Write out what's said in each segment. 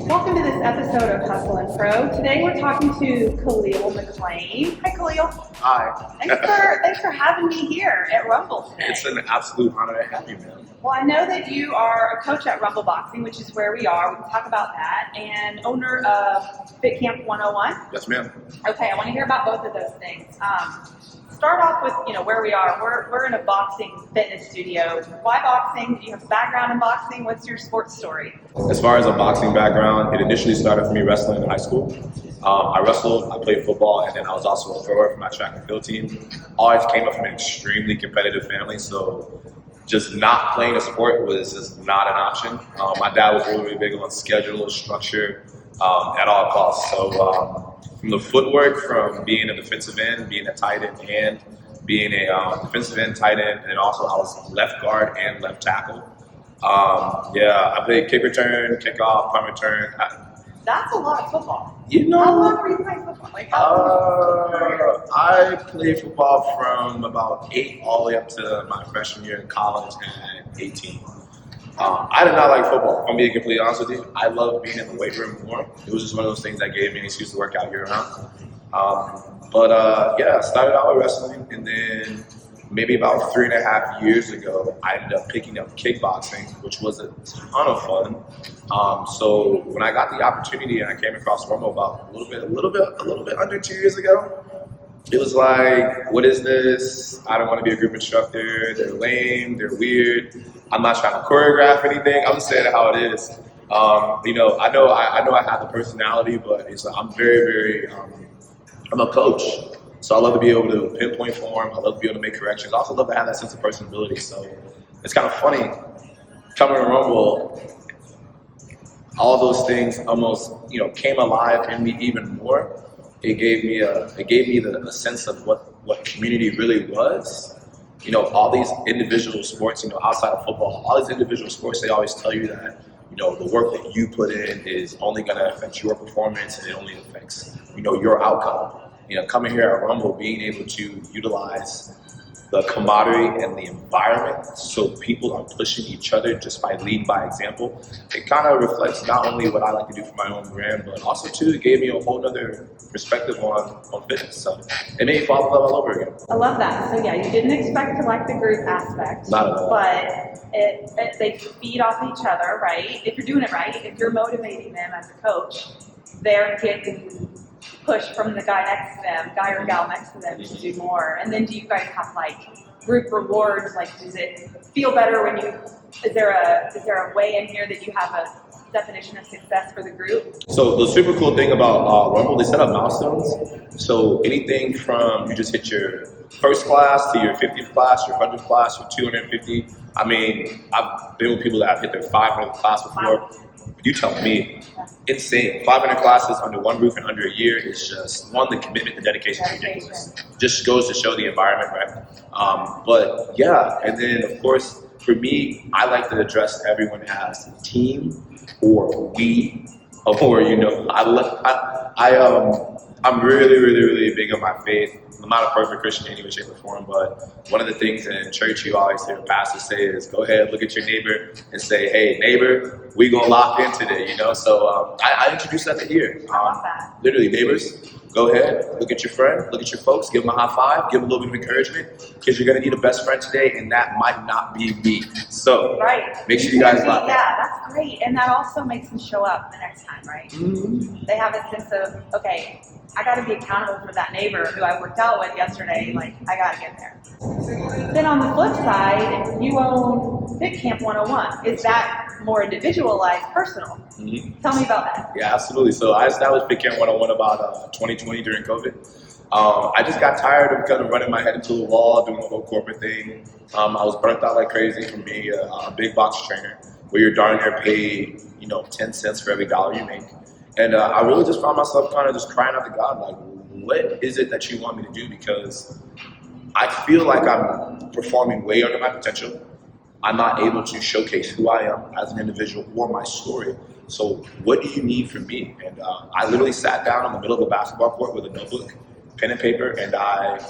Welcome to this episode of Hustle and Pro. Today we're talking to Kahlyl McClain. Hi, Kahlyl. Hi. Thanks for having me here at Rumble today. It's an absolute honor to have you, man. Well, I know that you are a coach at Rumble Boxing, which is where we are. We can talk about that. And owner of Fit Camp 101. Yes, ma'am. Okay, I want to hear about both of those things. Start off with, where we are. We're in a boxing fitness studio. Why boxing? Do you have a background in boxing? What's your sports story? As far as a boxing background, it initially started for me wrestling in high school. I wrestled, I played football, and then I was also a thrower for my track and field team. Always came up from an extremely competitive family, so just not playing a sport was just not an option. My dad was really, really big on schedule, structure, at all costs. So from the footwork, from being a defensive end, being a tight end, and being a defensive end, tight end, and also I was left guard and left tackle. I played kick return, kickoff, punt return. That's a lot of football. How long were you playing football? I played football from about 8 all the way up to my freshman year in college at 18. I did not like football, if I'm being completely honest with you. I love being in the weight room more. It was just one of those things that gave me an excuse to work out year round. I started out with wrestling, and then maybe about 3.5 years ago, I ended up picking up kickboxing, which was a ton of fun. So when I got the opportunity and I came across Rumble about a little bit under 2 years ago, it was like, what is this? I don't want to be a group instructor. They're lame. They're weird. I'm not trying to choreograph anything. I'm just saying it how it is. I know I have the personality, but I'm very, I'm a coach. So I love to be able to pinpoint form. I love to be able to make corrections. I also love to have that sense of personability. So it's kind of funny coming to Rumble. All those things almost, came alive in me even more. It gave me the sense of what community really was. All these individual sports, outside of football, all these individual sports, they always tell you that, the work that you put in is only going to affect your performance, and it only affects, your outcome. Coming here at Rumble, being able to utilize the camaraderie and the environment so people are pushing each other just by leading by example, it kind of reflects not only what I like to do for my own brand, but also too, it gave me a whole other perspective on fitness. So it made me fall in love all over again. I love that. So yeah, you didn't expect to like the group aspect, not at all. But they feed off each other, right? If you're doing it right, if you're motivating them as a coach, they're getting push from the guy next to them, guy or gal next to them to do more. And then do you guys have group rewards? Does it feel better when is there a way in here that you have a definition of success for the group? So the super cool thing about Rumble, they set up milestones. So anything from you just hit your first class to your 50th class, your 100th class, your 250. I mean, I've been with people that have hit their 500th class before. Wow. You tell me, insane. 500 classes under one roof in under a year is just, one, the commitment, the dedication is ridiculous. Just goes to show the environment, right? And then of course, for me, I like to address everyone as team or we, or I'm really big on my faith. I'm not a perfect Christian in any way, shape, or form, but one of the things in church you always hear pastors say is, go ahead, look at your neighbor and say, hey, neighbor, we gonna lock in today, So I introduced that to here. Literally, neighbors, go ahead, look at your friend, look at your folks, give them a high five, give them a little bit of encouragement, because you're gonna need a best friend today, and that might not be me. So make sure you guys lock in. Yeah, that's great, and that also makes them show up the next time, right? Mm-hmm. They have a sense of, okay, I got to be accountable for that neighbor who I worked out with yesterday. I got to get there. Then on the flip side, you own Fit Camp 101. Is that more individualized, personal? Mm-hmm. Tell me about that. Yeah, absolutely. So I established Fit Camp 101 about 2020 during COVID. I just got tired of kind of running my head into the wall, doing the whole corporate thing. I was burnt out like crazy from being a big box trainer, where you're darn near paid, 10 cents for every dollar you make. And I really just found myself kind of just crying out to God, what is it that you want me to do? Because I feel like I'm performing way under my potential. I'm not able to showcase who I am as an individual or my story. So what do you need from me? And I literally sat down in the middle of the basketball court with a notebook, pen and paper, and I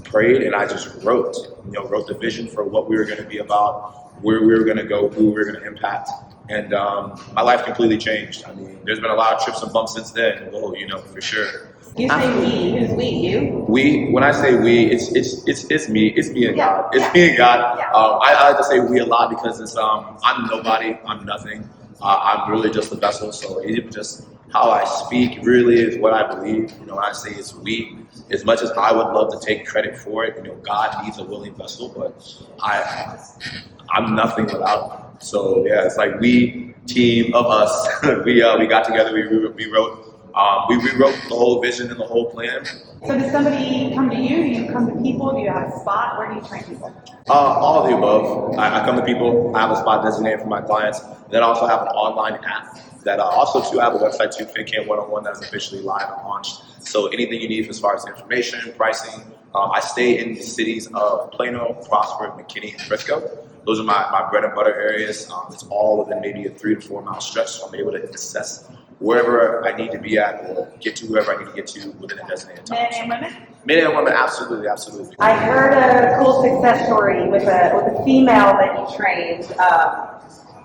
prayed and I just wrote the vision for what we were going to be about, where we were going to go, who we were going to impact. And my life completely changed. I mean, there's been a lot of trips and bumps since then. Oh, you know, for sure. You say we, who's we? You? We, when I say we, it's me. It's me and God. It's Yeah. me and God. Yeah. I like to say we a lot because it's I'm nobody. I'm nothing. I'm really just a vessel. So even just how I speak really is what I believe. You know, when I say it's we, as much as I would love to take credit for it, you know, God needs a willing vessel, but I'm nothing without him. So yeah, it's like we, team of us. we got together. We rewrote the whole vision and the whole plan. So does somebody come to you? Do you come to people? Do you have a spot? Where do you train people? All of the above. I come to people. I have a spot designated for my clients. Then I also have an online app that also too. I have a website too, FitCamp 101, that's officially live and launched. So anything you need as far as information, pricing. I stay in the cities of Plano, Prosper, McKinney, and Frisco. Those are my bread and butter areas. It's all within maybe a 3 to 4 mile stretch, so I'm able to access wherever I need to be at or get to whoever I need to get to within a designated time. Men and women? Men and women, absolutely, absolutely. I heard a cool success story with a female that you trained.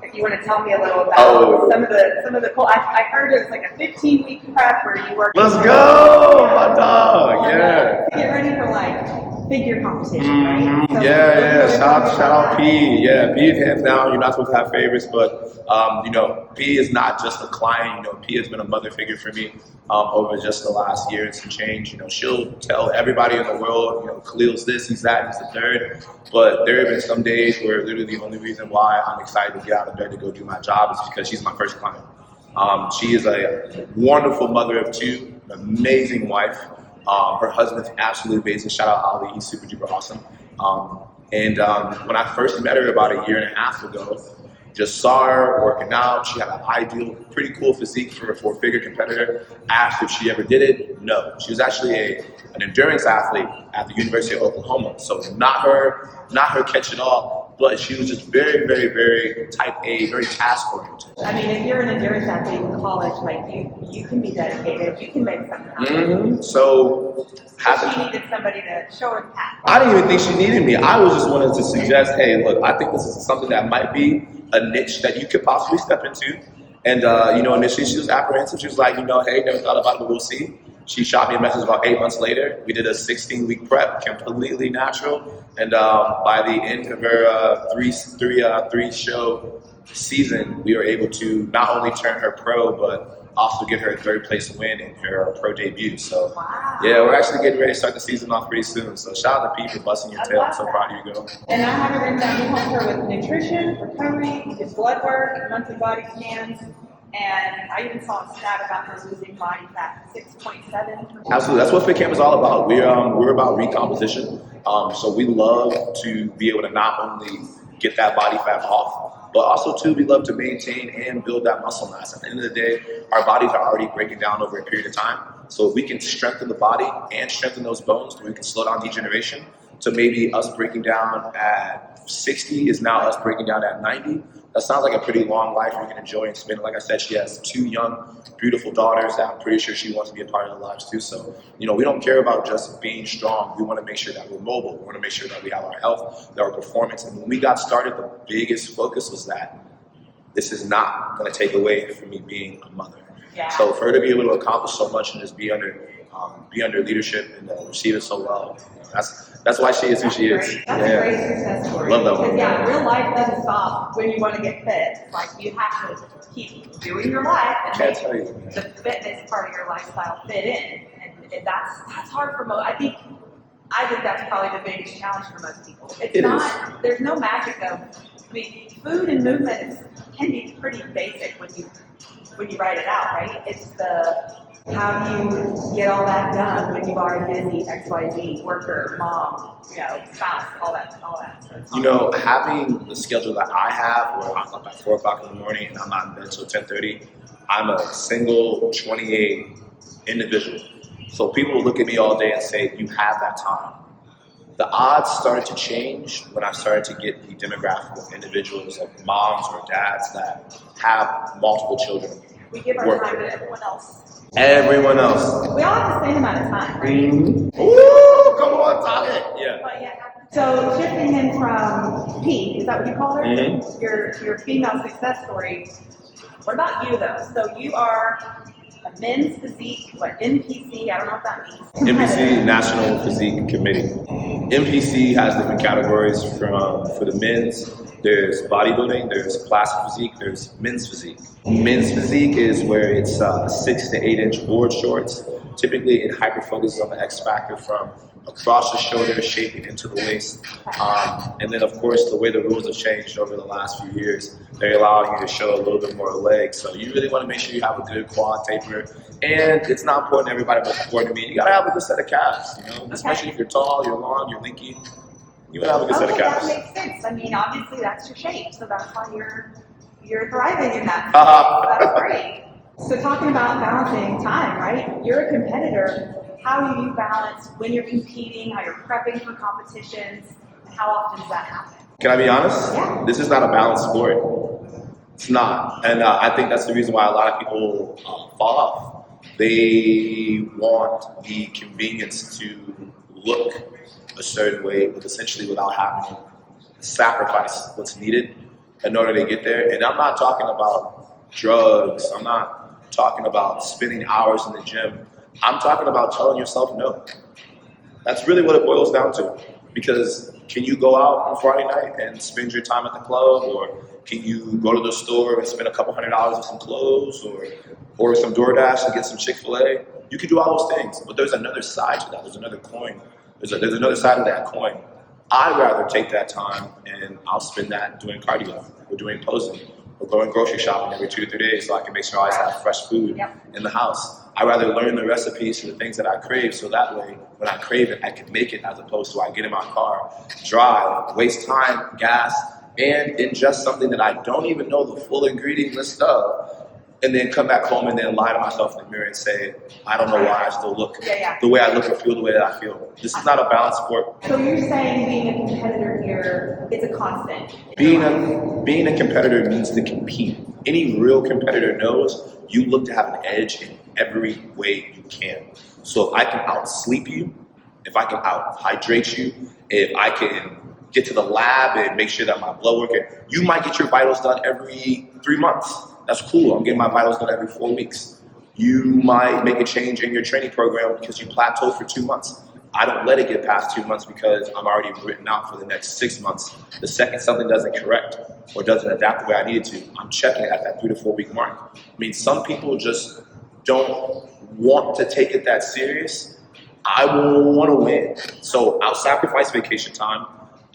If you want to tell me a little about some of the cool. I heard it was like a 15-week prep where you worked. Let's go, my dog. Yeah. To get ready for like figure competition, right? So Yeah. Shout out P. Yeah, P is hands down. You're not supposed to have favorites, but you know, P is not just a client. You know, P has been a mother figure for me over just the last year and some change. You know, she'll tell everybody in the world, you know, Kahlyl's this, he's that, he's the third. But there have been some days where literally the only reason why I'm excited to get out of bed to go do my job is because she's my first client. She is a wonderful mother of 2, an amazing wife. Her husband's absolutely amazing. Shout out Ali, he's super duper awesome. When I first met her about a year and a half ago, just saw her working out. She had an ideal, pretty cool physique for a 4-figure competitor. Asked if she ever did it. No. She was actually an endurance athlete at the University of Oklahoma. So not her catch it all, but she was just very, very, very type A, very task oriented. I mean, if you're an endurance athlete in college, like you can be dedicated, you can make something happen. So she needed somebody to show her the path. I didn't even think she needed me. I was just wanting to suggest, hey, look, I think this is something that might be a niche that you could possibly step into. And you know, initially she was apprehensive. She was like, you know, hey, never thought about it, but we'll see. She shot me a message about 8 months later. We did a 16-week prep, completely natural. And by the end of her three-show season, we were able to not only turn her pro, but also get her a 3rd place win in her pro debut. So yeah, we're actually getting ready to start the season off pretty soon. So shout out to Pete for busting your tail. I'm so proud of you, girl. And I have it written down. You help her with nutrition, recovery, you did blood work, monthly body scans. And I even saw a stat about her losing body fat, 6.7%. Absolutely, that's what FitCamp is all about. We're about recomposition. So we love to be able to not only get that body fat off, but also too, we love to maintain and build that muscle mass. At the end of the day, our bodies are already breaking down over a period of time. So if we can strengthen the body and strengthen those bones, then we can slow down degeneration. So maybe us breaking down at 60 is now us breaking down at 90. That sounds like a pretty long life we can enjoy and spend. Like I said, she has 2 young, beautiful daughters that I'm pretty sure she wants to be a part of their lives too. So, you know, we don't care about just being strong. We want to make sure that we're mobile. We want to make sure that we have our health, that our performance. And when we got started, the biggest focus was that this is not going to take away from me being a mother. Yeah. So for her to be able to accomplish so much and just be under leadership and receive it so well, that's why she is who she is. That's a great success story. Love that one. Because yeah, real life doesn't stop when you want to get fit. It's like you have to keep doing your life and make the fitness part of your lifestyle fit in. And that's hard for most. I think that's probably the biggest challenge for most people. There's no magic of, I mean, food and movement can be pretty basic when you write it out, right? It's the how do you get all that done when you are a busy XYZ worker, mom, spouse, all that. So you know, having the schedule that I have, where I'm up at 4 o'clock in the morning and I'm not in bed till 10:30, I'm a single 28 individual. So people will look at me all day and say, "You have that time." The odds started to change when I started to get the demographic of individuals, of moms or dads that have multiple children. We give our time to everyone else. Everyone else. We all have the same amount of time, right? Mm-hmm. Ooh, come on, talk it. Yeah. But yeah, So shifting in from P, is that what you call her? Mhm. Your female success story. What about you though? So you are a men's physique, what, NPC, I don't know what that means. NPC, National Physique Committee. NPC has different categories for the men's. There's bodybuilding, there's classic physique, there's men's physique. Men's physique is where it's 6 to 8 inch board shorts. Typically, it hyper focuses on the X factor from across the shoulder, shaping into the waist. And then, of course, the way the rules have changed over the last few years, they allow you to show a little bit more leg. So you really want to make sure you have a good quad taper. And it's not important to everybody, but it's important to me. You got to have a good set of calves, you know, especially if you're tall, you're long, you're linky. You want to have a good set of calves. That makes sense. I mean, obviously that's your shape, so that's why you're thriving in that. That's great. So talking about balancing time, right? You're a competitor. How do you balance when you're competing, how you're prepping for competitions, and how often does that happen? Can I be honest? Yeah. This is not a balanced sport. It's not. And I think that's the reason why a lot of people fall off. They want the convenience to look a certain way, but essentially without having to sacrifice what's needed in order to get there. And I'm not talking about drugs. I'm not talking about spending hours in the gym. I'm talking about telling yourself no. That's really what it boils down to. Because can you go out on Friday night and spend your time at the club, or can you go to the store and spend a couple $100s on some clothes, or order some DoorDash and get some Chick-fil-A? You can do all those things, but there's another side to that. There's another coin. There's another side of that coin. I'd rather take that time and I'll spend that doing cardio or doing posing or going grocery shopping every 2 to 3 days so I can make sure I always have fresh food in the house. I'd rather learn the recipes for the things that I crave so that way when I crave it, I can make it, as opposed to I get in my car, drive, waste time, gas, and ingest something that I don't even know the full ingredient list of, and then come back home and then lie to myself in the mirror and say, I don't know why I still look the way I look or feel the way that I feel. This is not a balanced sport. So you're saying being a competitor here, it's a constant? Being a competitor means to compete. Any real competitor knows you look to have an edge in every way you can. So if I can outsleep you, if I can out-hydrate you, if I can get to the lab and make sure that my blood work, you might get your vitals done every 3 months. That's cool. I'm getting my vitals done every 4 weeks. You might make a change in your training program because you plateau for 2 months. I don't let it get past 2 months because I'm already written out for the next 6 months. The second something doesn't correct or doesn't adapt the way I need it to, I'm checking it at that 3 to 4 week mark. I mean, some people just don't want to take it that serious. I will want to win. So I'll sacrifice vacation time.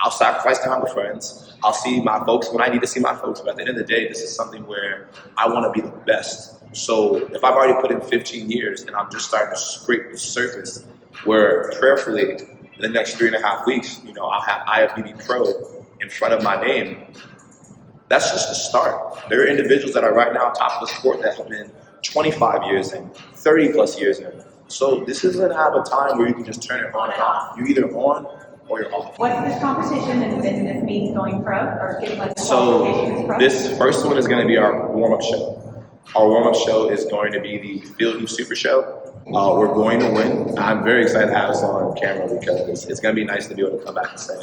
I'll sacrifice time with friends. I'll see my folks when I need to see my folks. But at the end of the day, this is something where I want to be the best. So if I've already put in 15 years and I'm just starting to scrape the surface, where prayerfully in the next 3.5 weeks, you know, I'll have IFBB Pro in front of my name. That's just the start. There are individuals that are right now top of the sport that have been 25 years in, 30 plus years in. So this isn't have a time where you can just turn it on and off. You're either on or you're off. What's this competition and this means going pro or getting like the So qualifications pro? this first one is going to be our warm-up show. Our warm-up show is going to be the Field Youth Super Show. We're going to win. I'm very excited to have us on camera because it's going to be nice to be able to come back and say,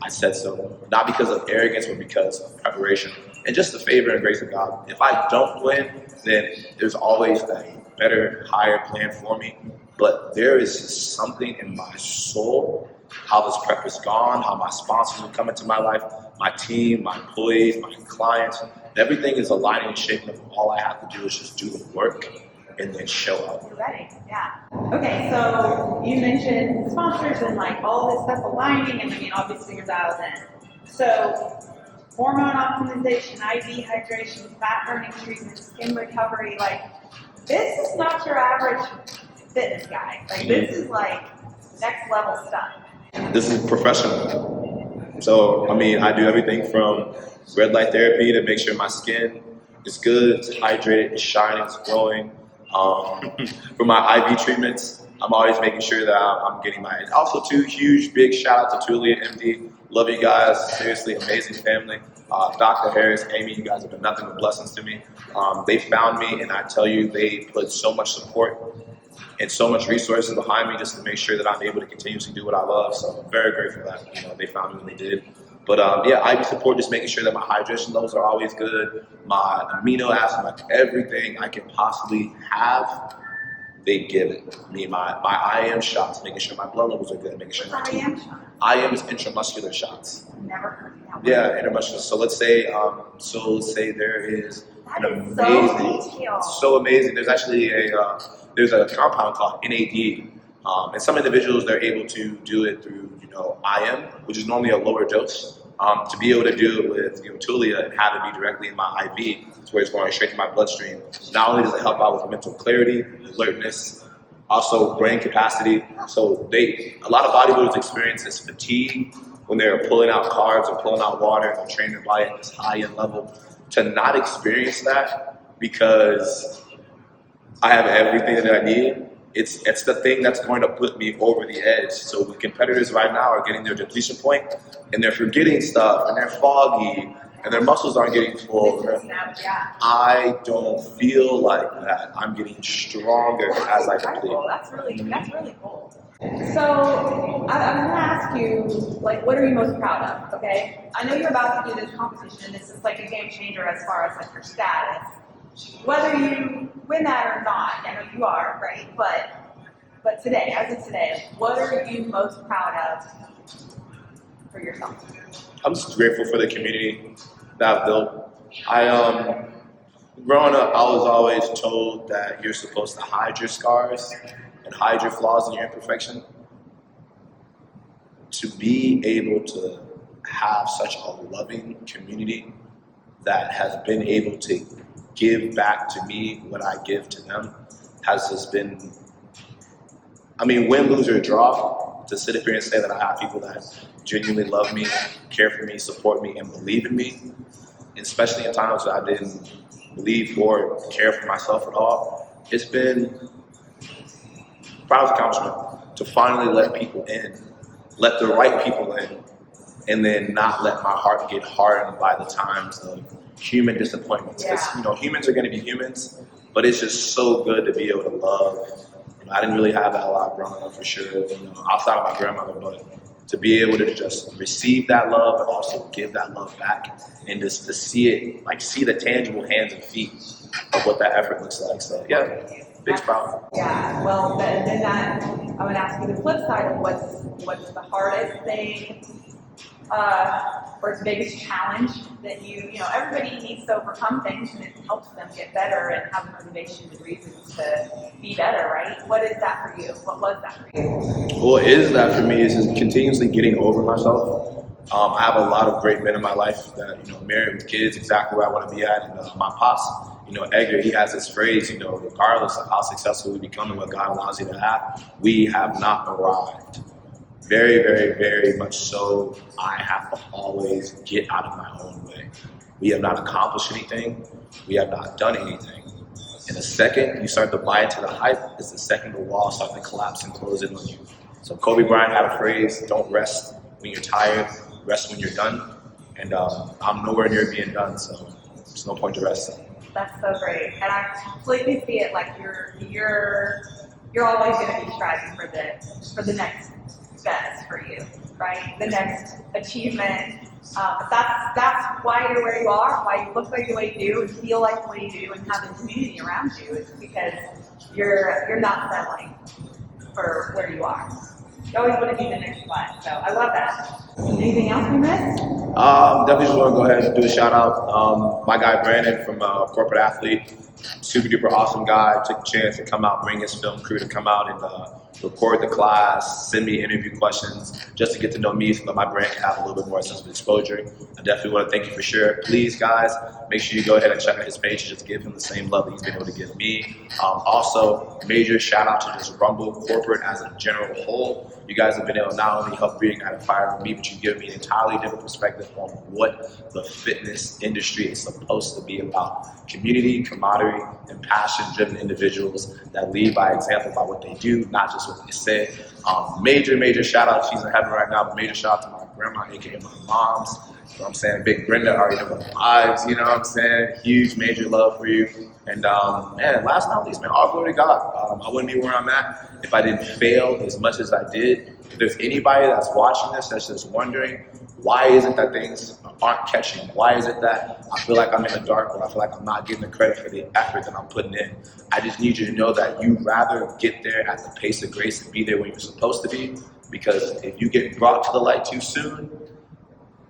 I said so. Not because of arrogance, but because of preparation and just the favor and grace of God. If I don't win, then there's always a better, higher plan for me. But there is something in my soul, how this prep has gone, how my sponsors have come into my life, my team, my employees, my clients. Everything is aligning and shaping up. All I have to do is just do the work and then show up. You're ready, yeah. Okay, so you mentioned sponsors and like all this stuff aligning, and I mean, obviously you're dialed in. So hormone optimization, IV hydration, fat burning treatment, skin recovery, like this is not your average fitness guy. Like this is like next level stuff. This is professional. So, I mean, I do everything from red light therapy to make sure my skin is good, it's hydrated, it's shining, it's glowing. For my IV treatments, I'm always making sure that I'm getting my, and also too, huge, big shout out to Tulia MD. Love you guys, seriously, amazing family. Dr. Harris, Amy, you guys have been nothing but blessings to me. They found me, and I tell you, they put so much support and so much resources behind me just to make sure that I'm able to continuously do what I love. So I'm very grateful that they found me when they did. But yeah, IB support, just making sure that my hydration levels are always good, my amino acids, like everything I can possibly have, they give it. I mean, my IM shots, making sure my blood levels are good, making sure my IM shots? IM is intramuscular shots. Never heard of that one. Yeah, intramuscular. So let's say there is That an is amazing, so detailed. so amazing. There's actually there's a compound called NAD, and some individuals they're able to do it through IM, which is normally a lower dose. To be able to do it with Tulia and have it be directly in my IV, where it's going straight to my bloodstream. Not only does it help out with mental clarity, alertness, also brain capacity. So a lot of bodybuilders experience this fatigue when they're pulling out carbs or pulling out water and they're training their body at this high-end level. To not experience that because I have everything that I need, it's the thing that's going to put me over the edge. So the competitors right now are getting their depletion point and they're forgetting stuff and they're foggy and their muscles aren't getting full. I don't feel like that. I'm getting stronger as I complete. That's really cool. So I'm gonna ask you, like, what are you most proud of? Okay, I know you're about to do this competition. This is like a game changer as far as like your status. Whether you win that or not, I know you are, right? But today, as of today, what are you most proud of for yourself? I'm just grateful for the community that I've built. Growing up, I was always told that you're supposed to hide your scars and hide your flaws and your imperfection. To be able to have such a loving community that has been able to give back to me what I give to them has just been, win, lose, or draw, to sit up here and say that I have people that genuinely love me, care for me, support me, and believe in me, especially in times that I didn't believe or care for myself at all. It's been a proud accomplishment to finally let people in, let the right people in, and then not let my heart get hardened by the times of human disappointments. Because humans are going to be humans, but it's just so good to be able to love. I didn't really have that a lot growing up, for sure. Outside of my grandmother, but to be able to just receive that love, but also give that love back, and just to see it, like see the tangible hands and feet of what that effort looks like. So yeah, big proud. Yeah. Well, then that I would ask you the flip side of what's the hardest thing. Or its biggest challenge that everybody needs to overcome things and it helps them get better and have motivation and reasons to be better, right? What is that for you? What was that for you? What is that for me is just continuously getting over myself. I have a lot of great men in my life that, married with kids, exactly where I want to be at. And my pops, Edgar, he has this phrase, regardless of how successful we become and what God allows you to have, we have not arrived. Very, very, very much so, I have to always get out of my own way. We have not accomplished anything. We have not done anything. And the second you start to buy into the hype is the second the walls start to collapse and close in on you. So Kobe Bryant had a phrase, don't rest when you're tired, rest when you're done. And I'm nowhere near being done, so there's no point to rest. That's so great. And I completely see it like you're always going to be striving for the next best for you, right? The next achievement. That's why you're where you are, why you look like the way you do and feel like the way you do and have the community around you. It's because you're not settling for where you are. You always want to be the next one. So I love that. Anything else we missed? Definitely just want to go ahead and do a shout out. My guy Brandon from Corporate Athlete, super duper awesome guy. Took a chance to come out, bring his film crew to come out and record the class, send me interview questions, just to get to know me so that my brand can have a little bit more sense of exposure. I definitely want to thank you for sure. Please, guys, make sure you go ahead and check out his page and just give him the same love that he's been able to give me. Also, major shout out to just Rumble Corporate as a general whole. You guys have been able to not only help reignite a fire with me, but you've given me an entirely different perspective on what the fitness industry is supposed to be about. Community, camaraderie, and passion-driven individuals that lead by example by what they do, not just what they say. Major shout out, she's in heaven right now, but major shout out to my grandma, aka my mom's know what I'm saying? Big Brenda already know the vibes, you know what I'm saying? Huge, major love for you. And man, last but not least, man, all glory to God. I wouldn't be where I'm at if I didn't fail as much as I did. If there's anybody that's watching this that's just wondering, why is it that things aren't catching? Why is it that I feel like I'm in the dark, but I feel like I'm not getting the credit for the effort that I'm putting in? I just need you to know that you'd rather get there at the pace of grace and be there when you're supposed to be, because if you get brought to the light too soon,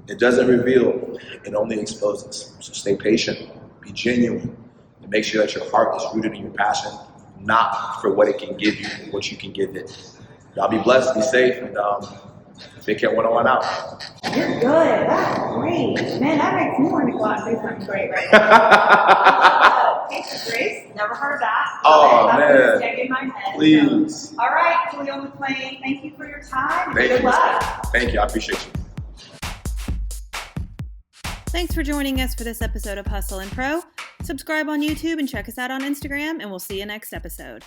it doesn't reveal, it only exposes. So stay patient, be genuine, and make sure that your heart is rooted in your passion, not for what it can give you, but what you can give it. Y'all be blessed, be safe, and Big Cat 101 out. You're good. That's great. Man, that makes me want to go out and do something great right now. Pace of Grace. Never heard of that. Oh, Love it. man. That's gonna stick in my head. Please. So, all right, Kahlyl McClain, thank you for your time. Thank Good you. luck. Thank you. I appreciate you. Thanks for joining us for this episode of Hustle and Pro. Subscribe on YouTube and check us out on Instagram, and we'll see you next episode.